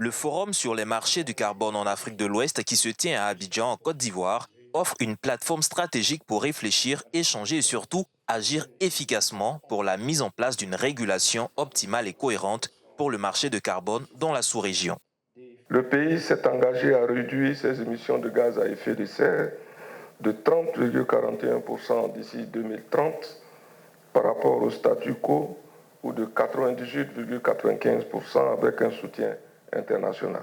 Le Forum sur les marchés du carbone en Afrique de l'Ouest qui se tient à Abidjan, en Côte d'Ivoire, offre une plateforme stratégique pour réfléchir, échanger et surtout agir efficacement pour la mise en place d'une régulation optimale et cohérente pour le marché de carbone dans la sous-région. Le pays s'est engagé à réduire ses émissions de gaz à effet de serre de 30,41% d'ici 2030 par rapport au statu quo ou de 98,95% avec un soutien international.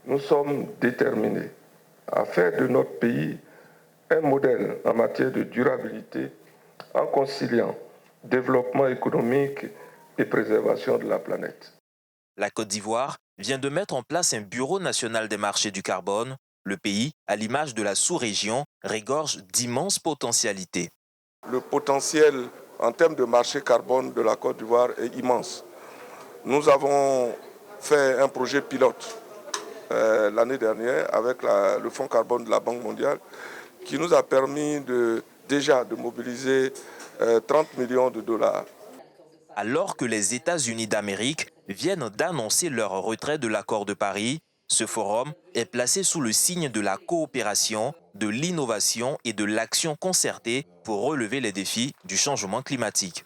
Nous sommes déterminés à faire de notre pays un modèle en matière de durabilité en conciliant développement économique et préservation de la planète. La Côte d'Ivoire vient de mettre en place un bureau national des marchés du carbone. Le pays, à l'image de la sous-région, regorge d'immenses potentialités. Le potentiel en termes de marché carbone de la Côte d'Ivoire est immense. Nous avons fait un projet pilote l'année dernière avec le Fonds carbone de la Banque mondiale qui nous a permis déjà de mobiliser 30 millions de dollars. Alors que les États-Unis d'Amérique viennent d'annoncer leur retrait de l'accord de Paris, ce forum est placé sous le signe de la coopération, de l'innovation et de l'action concertée pour relever les défis du changement climatique.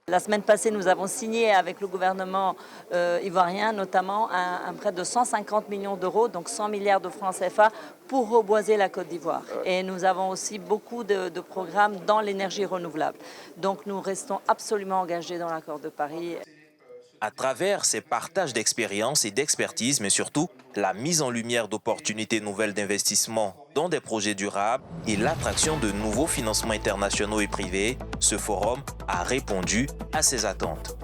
La semaine passée, nous avons signé avec le gouvernement ivoirien notamment un prêt de 150 millions d'euros, donc 100 milliards de francs CFA, pour reboiser la Côte d'Ivoire. Et nous avons aussi beaucoup de programmes dans l'énergie renouvelable. Donc nous restons absolument engagés dans l'accord de Paris. À travers ces partages d'expériences et d'expertise, mais surtout la mise en lumière d'opportunités nouvelles d'investissement dans des projets durables et l'attraction de nouveaux financements internationaux et privés, ce forum a répondu à ces attentes.